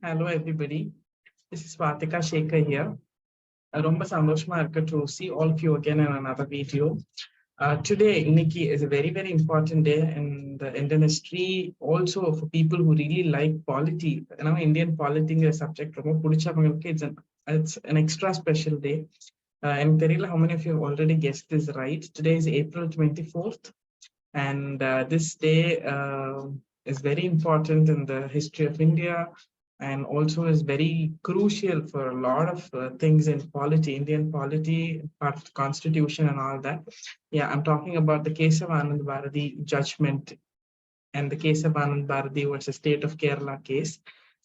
Hello everybody, this is Swatika Shekhar here. ரொம்ப சந்தோஷமா இருக்கு to see all of you again in another video. Today, Nikki, is a very, very important day in the Indian history, also for people who really like polity. You know, Indian polity is a subject, it's an extra special day. And Terila, how many of you have already guessed this right? Today is April 24th, and this day is very important in the history of India, and also is very crucial for a lot of things in polity, Indian polity, part of the constitution and all that. Yeah, I'm talking about the Kesavananda Bharati judgment and the Kesavananda Bharati versus State of Kerala case.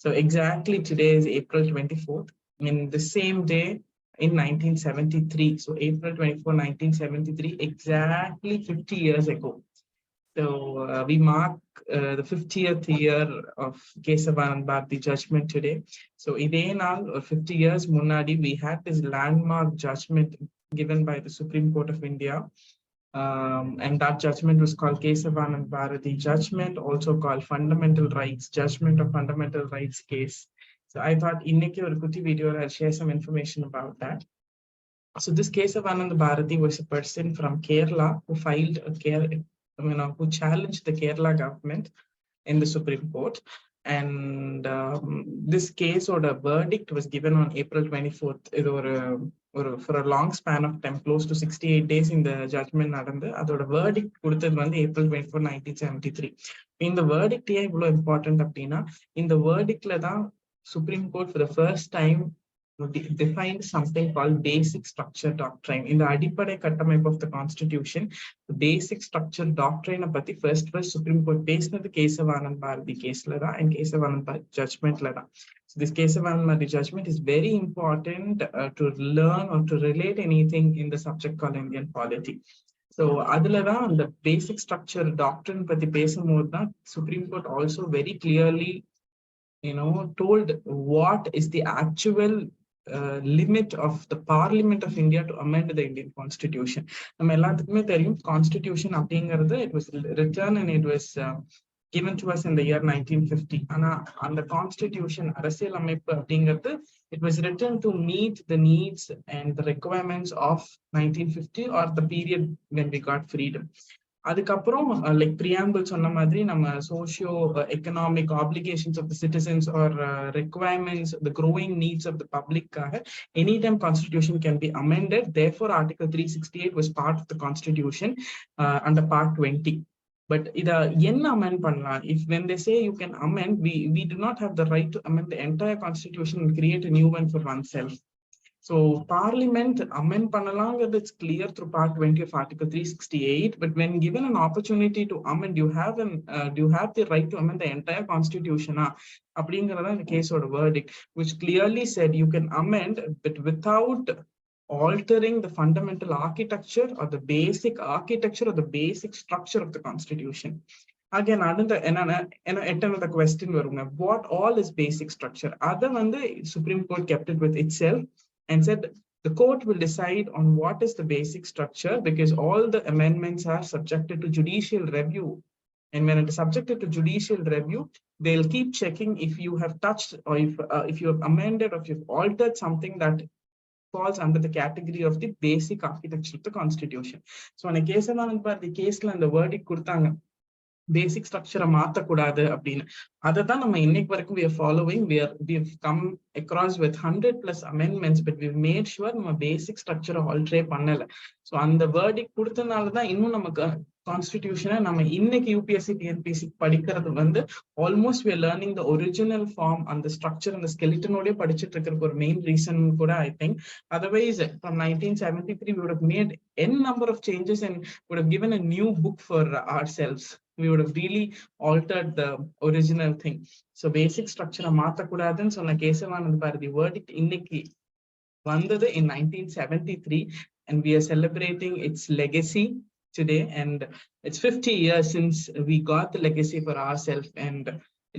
So exactly today is April 24th. In the same day in 1973, so April 24, 1973, exactly 50 years ago. So we mark the 50th year of Kesavananda Bharati judgment today. So idena 50 years munadi, we had this landmark judgment given by the Supreme Court of India. And that judgment was called Kesavananda Bharati judgment, also called Fundamental Rights, Judgment of Fundamental Rights case. So I thought inneke or kuti video I'll share some information about that. So this Kesavananda Bharati was a person from Kerala who filed who challenged the Kerala government in the Supreme Court. And this case or the verdict was given on April 24th. For a long span of time, close to 68 days in the judgment நடந்து அதோட verdict கொடுத்தது வந்து April 24, 1973. இந்த verdict ஏன் இவ்வளவு important அப்படின்னா இந்த verdictல தான் Supreme Court for the first time defined something called basic structure doctrine. In the அடிப்படை கட்டமைப்பு of the constitution, the basic structure doctrine பத்தி first Supreme Court பேசினது Kesavananda Bharati கேஸ்ல தான் and Kesavananda Bharati judgmentல தான். So this Kesavananda Bharati judgment is very important to learn or to relate anything in the subject called Indian polity. So அதுல தான் the basic structure doctrine பத்தி பேசும்போது தான் Supreme Court also very clearly told what is the actual limit of the Parliament of India to amend the Indian Constitution. நம்ம எல்லாத்துக்குமே தெரியும் Constitution அப்படிங்கிறது it was written and it was given to us in the year 1950. ஆனா அந்த Constitution அரசியல் அமைப்பு அப்படிங்கிறது it was written to meet the needs and the requirements of 1950 or the period when we got freedom. அதுக்கப்புறம் like preamble சொன்ன மாதிரி நம்ம socio economic obligations of the citizens or requirements, the growing needs of the public, anytime constitution can be amended. Therefore article 368 was part of the constitution under part 20. But இத என்ன amend பண்ணலாம்? If when they say you can amend, we do not have the right to amend the entire constitution and create a new one for oneself. So Parliament amend பண்ணலாங்கிறது it's clear through part 20 of article 368, but when given an opportunity to amend, you have the right to amend the entire constitution அப்படிங்கறத இந்த கேஸோட verdict, which clearly said you can amend but without altering the fundamental architecture or the basic architecture or the basic structure of the constitution. Again, another question வருங்க, what all is basic structure? Other வந்து Supreme Court kept it with itself and said the court will decide on what is the basic structure because all the amendments are subjected to judicial review. And when it is subjected to judicial review, they'll keep checking if you have touched or if you have amended or if you've altered something that falls under the category of the basic architecture of the constitution. So in a case the case and the verdict கொடுத்தாங்க basic structure மாத்தக்கூடாது அப்படின்னு. அதைதான் நம்ம இன்னைக்கு வரைக்கும் we are following. We've come across with 100+ amendments, but we've made sure நம்ம basic structure alter பண்ணல. So அந்த verdict கொடுத்தனாலதான் இன்னும் நமக்கு கான்ஸ்டிடியூஷனை நம்ம இன்னைக்கு யூபிஎஸ்சி டிஎன்பிஎஸ்சி படிக்கிறது வந்து almost we are learning the original form and the structure and the skeletonோட படிச்சிட்டு இருக்கிறதுக்கு ஒரு மெயின் ரீசன் கூட I think. Otherwise from 1973 we would have made n number of changes and would have given a new book for ourselves. We would have really altered the original thing. So basic structure மாத்தக்கூடாதுன்னு சொன்ன Kesavananda Bharati verdict இன்னைக்கு வந்தது in 1973, and we are celebrating its legacy today, and it's 50 years since we got the legacy for ourselves, and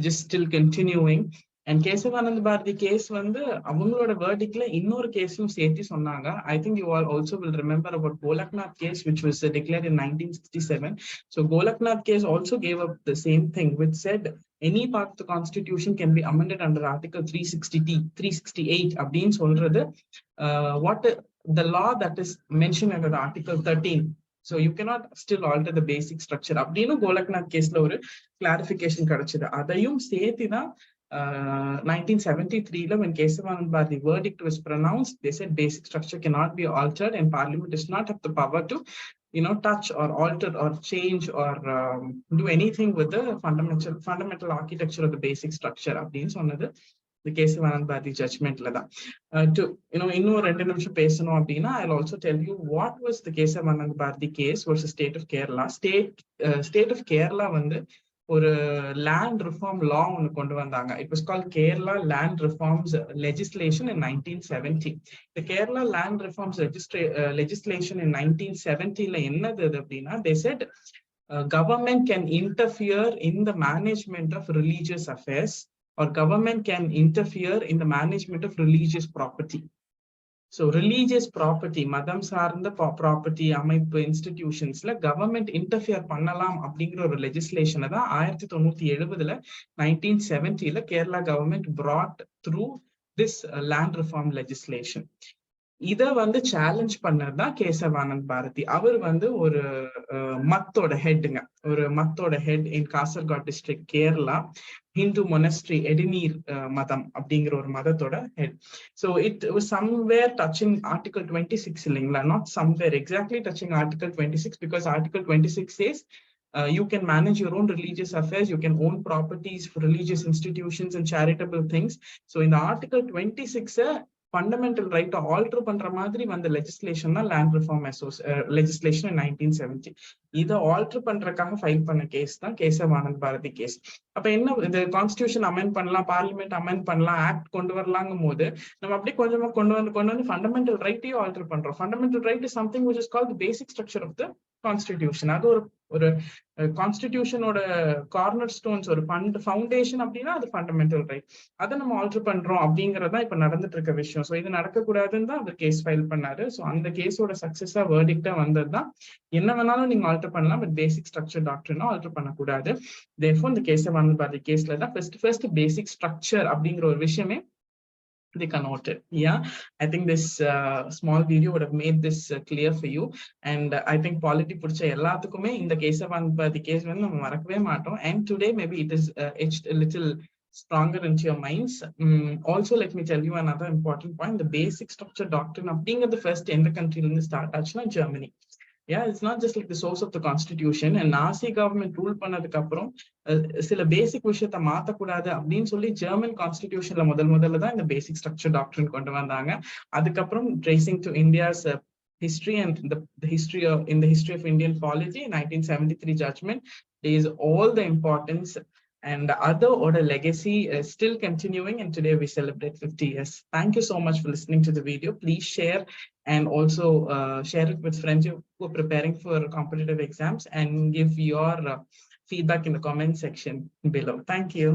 just still continuing. And Kesavananda Bharati case வந்து அவங்களோட verdictல இன்னொரு கேஸும் சேர்த்து சொன்னாங்க. I think you all also will remember about Golaknath case, which was declared in 1967. So Golaknath case also gave up the same thing, which said any part of the constitution can be amended under article 368 அப்படின்னு சொல்றது what the law that is mentioned under the article 13. So you cannot still alter the basic structure அப்படின்னு கோலக்நாத் கேஸ்ல ஒரு clarification கிடைச்சது. அதையும் சேர்த்துதான் 1973 when Kesavananda Bharati verdict was pronounced, they said basic structure cannot be altered and parliament does not have the power to touch or alter or change or do anything with the fundamental architecture of the basic structure அப்படின்னு சொன்னது the Kesavananda Bharati judgment la தான். To இன்னும் 2 நிமிஷம் பேசணும் அப்படின்னா I'll also tell you what was the Kesavananda Bharati case versus state of Kerala. State of Kerala வந்து ஒரு land reform law ஒன்னு கொண்டு வந்தாங்க. It was called Kerala Land Reforms Legislation in 1970. The Kerala Land Reforms Legislation in 1970 ல என்னது அப்படின்னா they said government can interfere in the management of religious affairs or government can interfere in the management of religious property. So religious property, madam சார்ந்த property அமைப்பு institutionsல government interfere பண்ணலாம் அப்படிங்கிற ஒரு legislation தான் 1970ல 1970ல Kerala government brought through this land reform legislation. இத வந்து challenge பண்ணதுதான் Kesavananda Bharati. அவர் வந்து ஒரு மத்தோட ஹெட்ங்க, ஒரு மத்தோட head in Kasaragod district Kerala, Hindu monastery Edneer மதம் அப்படிங்கிற ஒரு மதத்தோட ஹெட். So it somewhere touching article 26 இல்லைங்களா, not somewhere exactly touching article 26 because article 26 says you can manage your own religious affairs, you can own properties for religious institutions and charitable things. So in the article 26 fundamental right to alter பண்ற மாதிரி வந்த legislation தான் land reform legislation in 1970. இதை alter பண்றதுக்காக file பண்ண case தான் Kesavananda Bharati case. அப்ப என்ன, இது கான்ஸ்டிடியூஷன் அமெண்ட் பண்ணலாம், பார்லிமெண்ட் அமெண்ட் பண்ணலாம், ஆக்ட் கொண்டு வரலாங்கும் போது நம்ம அப்படியே கொஞ்சமா கொண்டு வந்து ஃபண்டமெண்டல் ரைட்டையும் ஆல்டர் பண்றோம். Fundamental right is something which is called the basic structure of the constitution. அது ஒரு கான்ஸ்டிடியூஷனோட கார்னர் ஸ்டோன்ஸ், ஒரு ஃபவுண்டேஷன் அப்படின்னா அது ஃபண்டமெண்டல் ரைட். அதை நம்ம ஆல்டர் பண்றோம் அப்படிங்கறதா இப்ப நடந்துட்டு இருக்க விஷயம். ஸோ இது நடக்கக்கூடாதுன்னு தான் அவர் கேஸ் ஃபைல் பண்ணாரு. ஸோ அந்த கேஸோட சக்சஸா வேர்டிக்டா வந்ததுதான் என்ன வேணாலும் நீங்க ஆல்டர் பண்ணலாம், பட் பேசிக் ஸ்ட்ரக்சர் டாக்டர்னா ஆல்டர் பண்ணக்கூடாது. தேர்ஃபோர் இந்த Kesavananda Bharati கேஸ்ல தான் ஃபர்ஸ்ட் பேசிக் ஸ்ட்ரக்சர் அப்படிங்கிற ஒரு விஷயமே they connoted. Yeah, I think this small video would have made this clear for you, and I think polity pudicha ellathukkume inda Kesavananda Bharati case venna nam marakave maatom, and today maybe it is etched a little stronger into your minds. Also let me tell you another important point. The basic structure doctrine அப்படிங்க the first in the country la start ஆச்சுனா Germany. Yeah, it's not just like the source of the constitution. And Nazi government rule பண்ணதுக்கு அப்புறம் சில பேசிக் விஷயத்தை மாத்தக்கூடாது அப்படின்னு சொல்லி German கான்ஸ்டிடியூஷன்ல முதல்ல தான் இந்த பேசிக் ஸ்ட்ரக்சர் டாக்டரின் கொண்டு வந்தாங்க. அதுக்கப்புறம் tracing to India's history and the history of Indian polity, 1973 judgment is all the importance, and other order legacy is still continuing, and today we celebrate 50 years. Thank you so much for listening to the video. Please share and also share it with friends who are preparing for competitive exams, and give your feedback in the comment section below. Thank you.